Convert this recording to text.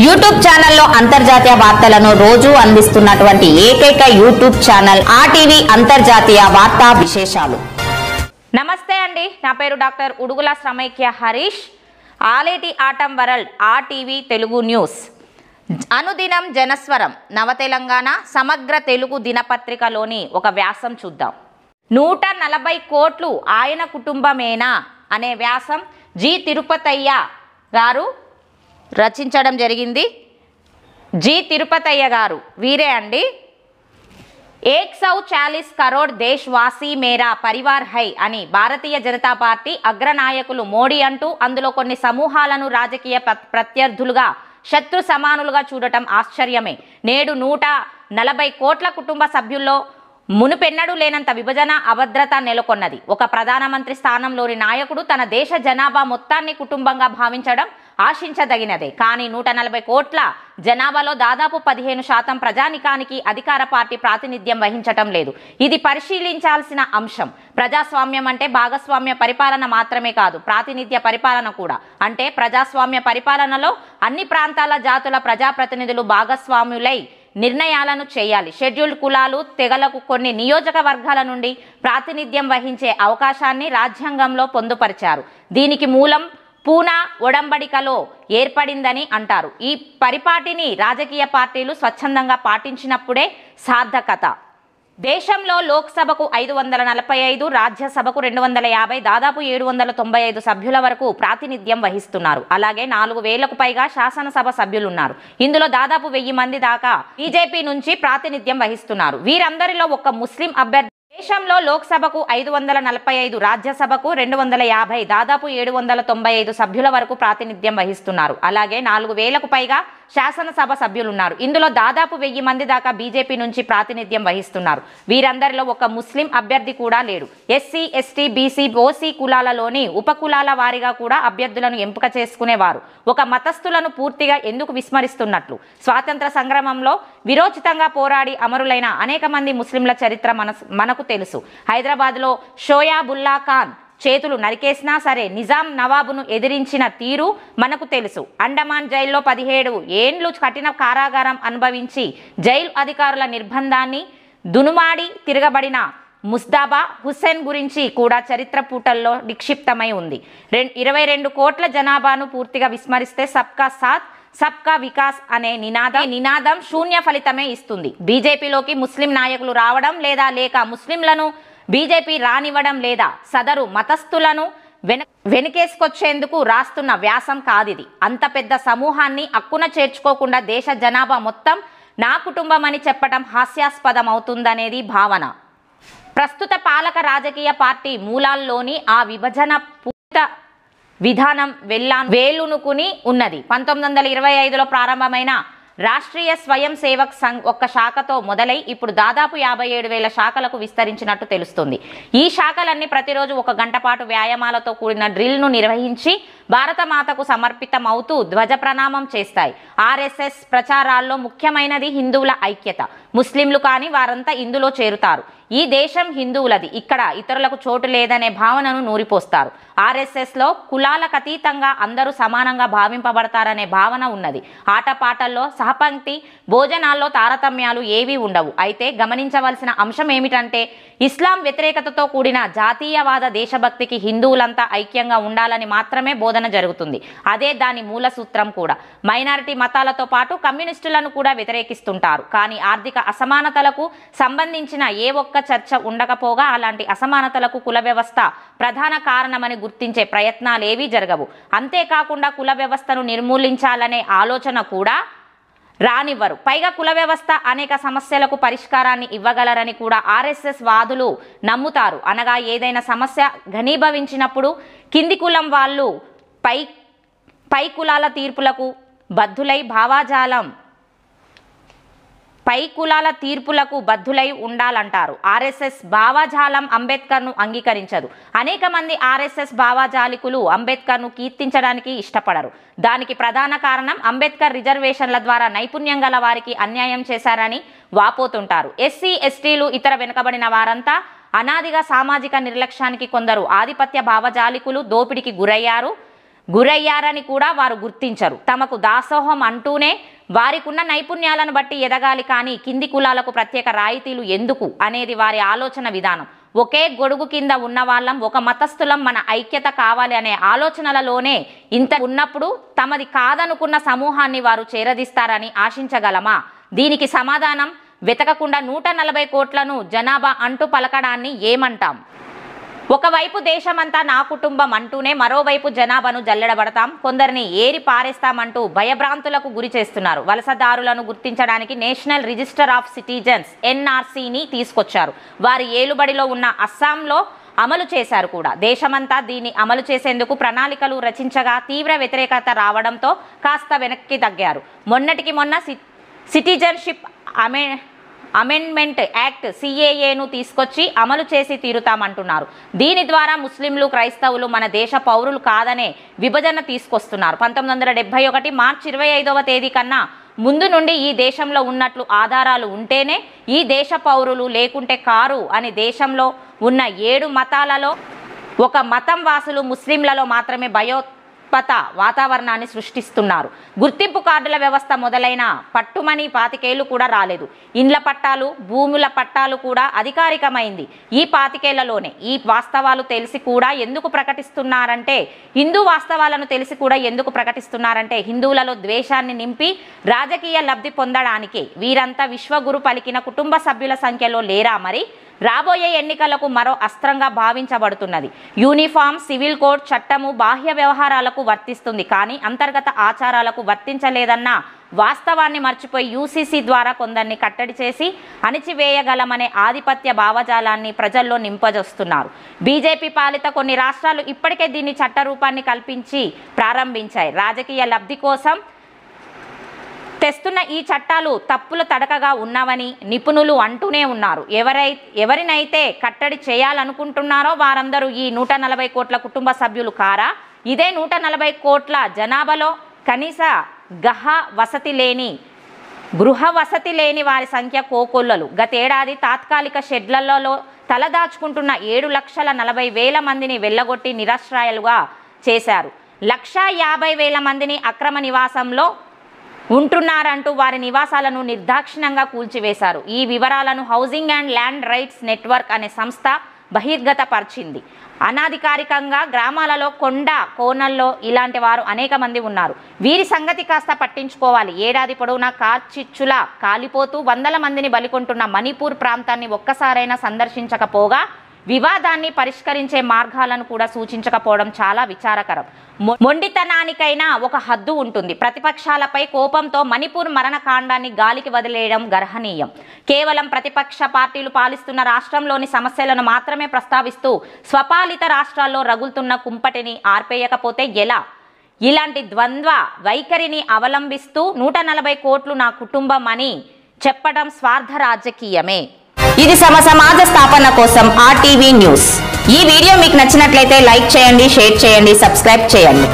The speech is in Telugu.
యూట్యూబ్ ఛానల్లో అంతర్జాతీయ వార్తలను రోజు అందిస్తున్నటువంటి ఏకైక యూట్యూబ్ ఛానల్ ఆర్టీవీ అంతర్జాతీయ వార్తా విశేషాలు. నమస్తే అండి, నా పేరు doctor Udugula Shramaikya Harish. Aleti Atam world RTV Telugu news. అనుదినం జనస్వరం నవ తెలంగాణ సమగ్ర తెలుగు దినపత్రికలోని ఒక వ్యాసం చూద్దాం. 140 కోట్లు ఆయన కుటుంబమేనా అనే వ్యాసం జి తిరుపతయ్య గారు రచించడం జరిగింది. జి తిరుపతయ్య గారు వీరే అండి. 140 కరోడ్ దేశ్వాసీ మేరా పరివార్ హై అని భారతీయ జనతా పార్టీ అగ్రనాయకులు మోడీ అంటూ అందులో కొన్ని సమూహాలను రాజకీయ ప్రత్యర్థులుగా శత్రు సమానులుగా చూడటం ఆశ్చర్యమే. నేడు 140 కోట్ల కుటుంబ సభ్యుల్లో మునుపెన్నడూ లేనంత విభజన అభద్రత నెలకొన్నది. ఒక ప్రధానమంత్రి స్థానంలోని నాయకుడు తన దేశ జనాభా మొత్తాన్ని కుటుంబంగా భావించడం ఆశించదగినదే. కానీ 140 కోట్ల జనాభాలో దాదాపు 15% ప్రజానికానికి అధికార పార్టీ ప్రాతినిధ్యం వహించటం లేదు. ఇది పరిశీలించాల్సిన అంశం. ప్రజాస్వామ్యం అంటే భాగస్వామ్య పరిపాలన మాత్రమే కాదు, ప్రాతినిధ్య పరిపాలన కూడా. అంటే ప్రజాస్వామ్య పరిపాలనలో అన్ని ప్రాంతాల జాతుల ప్రజాప్రతినిధులు భాగస్వాములై నిర్ణయాలను చేయాలి. షెడ్యూల్డ్ కులాలు తెగలకు కొన్ని నియోజకవర్గాల నుండి ప్రాతినిధ్యం వహించే అవకాశాన్ని రాజ్యాంగంలో పొందుపరిచారు. దీనికి మూలం పూనా ఒడంబడికలో ఏర్పడిందని అంటారు. ఈ పరిపాటిని రాజకీయ పార్టీలు స్వచ్ఛందంగా పాటించినప్పుడే సార్థకత. దేశంలో లోక్సభకు 545, రాజ్యసభకు 250, దాదాపు 795 సభ్యుల వరకు ప్రాతినిధ్యం వహిస్తున్నారు. అలాగే 4000కు పైగా శాసనసభ సభ్యులున్నారు. ఇందులో దాదాపు 1000 మంది దాకా బీజేపీ నుంచి ప్రాతినిధ్యం వహిస్తున్నారు. వీరందరిలో ఒక్క ముస్లిం అభ్యర్థి. దేశంలో లోక్సభకు 545, రాజ్యసభకు 250, దాదాపు 795 సభ్యుల వరకు ప్రాతినిధ్యం వహిస్తున్నారు. అలాగే 4000కు పైగా శాసనసభ సభ్యులున్నారు. ఇందులో దాదాపు 1000 మంది దాకా బీజేపీ నుంచి ప్రాతినిధ్యం వహిస్తున్నారు. వీరందరిలో ఒక ముస్లిం అభ్యర్థి కూడా లేడు. ఎస్సీ, ఎస్టీ, బీసీ, ఓసీ కులాలలోని ఉపకులాల వారీగా కూడా అభ్యర్థులను ఎంపిక చేసుకునేవారు. ఒక మతస్థులను పూర్తిగా ఎందుకు విస్మరిస్తున్నట్లు? స్వాతంత్ర సంగ్రామంలో విరోచితంగా పోరాడి అమరులైన అనేక మంది ముస్లింల చరిత్ర మనకు తెలుసు. హైదరాబాద్లో షోయాబుల్లా ఖాన్ చేతులు నరికేసినా సరే నిజాం నవాబును ఎదిరించిన తీరు మనకు తెలుసు. అండమాన్ జైల్లో 17 ఏండ్లు కఠిన కారాగారం అనుభవించి జైలు అధికారుల నిర్బంధాన్ని దునుమాడి తిరగబడిన ముస్తాబా హుస్సేన్ గురించి కూడా చరిత్ర పూటల్లో నిక్షిప్తమై ఉంది. 22 కోట్ల జనాభాను పూర్తిగా విస్మరిస్తే సబ్కా సాత్ సబ్కా వికాస్ అనే నినాదం శూన్య ఫలితమే ఇస్తుంది. బీజేపీలోకి ముస్లిం నాయకులు రావడం లేదా లేక ముస్లింలను బీజేపీ రానివ్వడం లేదా సదరు మతస్థులను వెనకేసుకొచ్చేందుకు రాస్తున్న వ్యాసం కాదిది. అంత పెద్ద సమూహాన్ని అక్కున చేర్చుకోకుండా దేశ జనాభా మొత్తం నా కుటుంబం అని చెప్పడం హాస్యాస్పదం అవుతుందనేది భావన. ప్రస్తుత పాలక రాజకీయ పార్టీ మూలాల్లోని ఆ విభజన పూర్త విధానం వేలునుకుని ఉన్నది. 1925లో ప్రారంభమైన రాష్ట్రీయ స్వయం సేవక్ సంఘ్ ఒక్క శాఖతో మొదలై ఇప్పుడు దాదాపు 57,000 శాఖలకు విస్తరించినట్టు తెలుస్తుంది. ఈ శాఖలన్నీ ప్రతిరోజు 1 గంట పాటు వ్యాయామాలతో కూడిన డ్రిల్ను నిర్వహించి భారతమాతకు సమర్పితం అవుతూ ధ్వజ ప్రణామం చేస్తాయి. ఆర్ఎస్ఎస్ ప్రచారాల్లో ముఖ్యమైనది హిందువుల ఐక్యత. ముస్లింలు కానీ వారంతా ఇందులో చేరుతారు. ఈ దేశం హిందువులది, ఇక్కడ ఇతరులకు చోటు లేదనే భావనను నూరిపోస్తారు. ఆర్ఎస్ఎస్లో కులాలకు అతీతంగా అందరూ సమానంగా భావింపబడతారనే భావన ఉన్నది. ఆటపాటల్లో, సహపంక్తి భోజనాల్లో తారతమ్యాలు ఏవీ ఉండవు. అయితే గమనించవలసిన అంశం ఏమిటంటే ఇస్లాం వ్యతిరేకతతో కూడిన జాతీయవాద దేశభక్తికి హిందువులంతా ఐక్యంగా ఉండాలని మాత్రమే బోధన జరుగుతుంది. అదే దాని మూల సూత్రం కూడా. మైనారిటీ మతాలతో పాటు కమ్యూనిస్టులను కూడా వ్యతిరేకిస్తుంటారు. కానీ ఆర్థిక అసమానతలకు సంబంధించిన ఏ ఒక్క చర్చ ఉండకపోగా అలాంటి అసమానతలకు కుల వ్యవస్థ ప్రధాన కారణమని గుర్తించే ప్రయత్నాలేవీ జరగవు. అంతేకాకుండా కుల వ్యవస్థను నిర్మూలించాలనే ఆలోచన కూడా రానివ్వరు. పైగా కుల వ్యవస్థ అనేక సమస్యలకు పరిష్కారాన్ని ఇవ్వగలరని కూడా ఆర్ఎస్ఎస్ వాదులు నమ్ముతారు. అనగా ఏదైనా సమస్య ఘనీభవించినప్పుడు కింది కులం వాళ్ళు పై కులాల తీర్పులకు బద్ధులై ఉండాలంటారు. ఆర్ఎస్ఎస్ భావజాలం అంబేద్కర్ను అంగీకరించదు. అనేక మంది ఆర్ఎస్ఎస్ భావజాలికులు అంబేద్కర్ను కీర్తించడానికి ఇష్టపడరు. దానికి ప్రధాన కారణం అంబేద్కర్ రిజర్వేషన్ల ద్వారా నైపుణ్యం గల వారికి అన్యాయం చేశారని వాపోతుంటారు. ఎస్సీ, ఎస్టీలు, ఇతర వెనుకబడిన వారంతా అనాదిగా సామాజిక నిర్లక్ష్యానికి, కొందరు ఆధిపత్య భావజాలికులు దోపిడికి గురయ్యారు. గురయ్యారని కూడా వారు గుర్తించరు. తమకు దాసోహం అంటూనే వారికున్న నైపుణ్యాలను బట్టి ఎదగాలి, కానీ కింది కులాలకు ప్రత్యేక రాయితీలు ఎందుకు అనేది వారి ఆలోచన విధానం. ఒకే గొడుగు కింద ఉన్న వాళ్ళం, ఒక మతస్థులం, మన ఐక్యత కావాలి అనే ఆలోచనలలోనే ఇంత ఉన్నప్పుడు తమది కాదనుకున్న సమూహాన్ని వారు చేరదీస్తారని ఆశించగలమా? దీనికి సమాధానం వెతకకుండా 140 కోట్లను జనాభా అంటూ పలకడాన్ని ఏమంటాం? ఒకవైపు దేశమంతా నా కుటుంబం అంటూనే మరోవైపు జనాభాను జల్లెడబడతాం, కొందరిని ఏరి పారేస్తామంటూ భయభ్రాంతులకు గురి చేస్తున్నారు. వలసదారులను గుర్తించడానికి నేషనల్ రిజిస్టర్ ఆఫ్ సిటిజన్స్ NRCని తీసుకొచ్చారు. వారి ఏలుబడిలో ఉన్న అస్సాంలో అమలు చేశారు కూడా. దేశమంతా దీన్ని అమలు చేసేందుకు ప్రణాళికలు రచించగా తీవ్ర వ్యతిరేకత రావడంతో కాస్త వెనక్కి తగ్గారు. మొన్నటికి మొన్న సిటిజన్షిప్ అమెండ్మెంట్ యాక్ట్ CAAను తీసుకొచ్చి అమలు చేసి తీరుతామంటున్నారు. దీని ద్వారా ముస్లింలు, క్రైస్తవులు మన దేశ పౌరులు కాదనే విభజన తీసుకొస్తున్నారు. 1971 మార్చి 25వ తేదీ కన్నా ముందు నుండి ఈ దేశంలో ఉన్నట్లు ఆధారాలు ఉంటేనే ఈ దేశ పౌరులు, లేకుంటే కారు అని దేశంలో ఉన్న 7 మతాలలో ఒక మతం వాసులు ముస్లింలలో మాత్రమే వాతావరణాన్ని సృష్టిస్తున్నారు. గుర్తింపు కార్డుల వ్యవస్థ మొదలైన పట్టుమని 25 ఏళ్లు కూడా రాలేదు. ఇండ్ల పట్టాలు, భూముల పట్టాలు కూడా అధికారికమైంది ఈ 25 ఏళ్లలోనే. ఈ వాస్తవాలు తెలిసి కూడా ఎందుకు ప్రకటిస్తున్నారంటే హిందువులలో ద్వేషాన్ని నింపి రాజకీయ లబ్ధి పొందడానికే. వీరంతా విశ్వగురు పలికిన కుటుంబ సభ్యుల సంఖ్యలో లేరా మరి? రాబోయే ఎన్నికలకు మరో అస్త్రంగా భావించబడుతున్నది. యూనిఫామ్ సివిల్ కోడ్ చట్టము బాహ్య వ్యవహారాలకు వర్తిస్తుంది, కానీ అంతర్గత ఆచారాలకు వర్తించలేదన్న వాస్తవాన్ని మర్చిపోయి UCC ద్వారా కొందరిని కట్టడి చేసి అణిచివేయగలమనే ఆధిపత్య భావజాలాన్ని ప్రజల్లో నింపజొస్తున్నారు. బీజేపీ పాలిత కొన్ని రాష్ట్రాలు ఇప్పటికే దీన్ని చట్టరూపాన్ని కల్పించి ప్రారంభించాయి. రాజకీయ లబ్ధి కోసం తెస్తున్న ఈ చట్టాలు తప్పుల తడకగా ఉన్నవని నిపుణులు అంటూనే ఉన్నారు. ఎవరినైతే కట్టడి చేయాలనుకుంటున్నారో వారందరూ ఈ 140 కోట్ల కుటుంబ సభ్యులు కారా? ఇదే 140 కోట్ల జనాభాలో కనీస గృహ వసతి లేని వారి సంఖ్య కోకొల్లలు. గతేడాది తాత్కాలిక షెడ్లలో తలదాచుకుంటున్న 7,40,000 మందిని వెళ్ళగొట్టి నిరాశ్రయాలుగా చేశారు. 1,50,000 మందిని అక్రమ నివాసంలో ఉంటున్నారంటూ వారి నివాసాలను నిర్దాక్షిణ్యంగా కూల్చివేశారు. ఈ వివరాలను housing and land rights network అనే సంస్థ బహిర్గతపరిచింది. అనాధికారికంగా గ్రామాలలో కోనల్లో ఇలాంటి వారు అనేక మంది ఉన్నారు. వీరి సంగతి కాస్త పట్టించుకోవాలి. ఏడాది పొడవునా కార్చిచ్చులా కాలిపోతూ 100 మందిని బలికొంటున్న మణిపూర్ ప్రాంతాన్ని ఒక్కసారైనా సందర్శించకపోగా వివాదాన్ని పరిష్కరించే మార్గాలను కూడా సూచించకపోవడం చాలా విచారకరం. మొండితనానికైనా ఒక హద్దు ఉంటుంది. ప్రతిపక్షాలపై కోపంతో మణిపూర్ మరణకాండాన్ని గాలికి వదిలేయడం గర్హనీయం. కేవలం ప్రతిపక్ష పార్టీలు పాలిస్తున్న రాష్ట్రంలోని సమస్యలను మాత్రమే ప్రస్తావిస్తూ స్వపాలిత రాష్ట్రాల్లో రగులుతున్న కుంపటిని ఆర్పేయకపోతే ఎలా? ఇలాంటి ద్వంద్వ వైఖరిని అవలంబిస్తూ 140 కోట్లు నా కుటుంబం అని చెప్పడం స్వార్థ రాజకీయమే. ఇది సమాజ స్థాపన కోసం RTV న్యూస్. ఈ వీడియో మీకు నచ్చినట్లయితే లైక్ చేయండి, షేర్ చేయండి, సబ్స్క్రైబ్ చేయండి.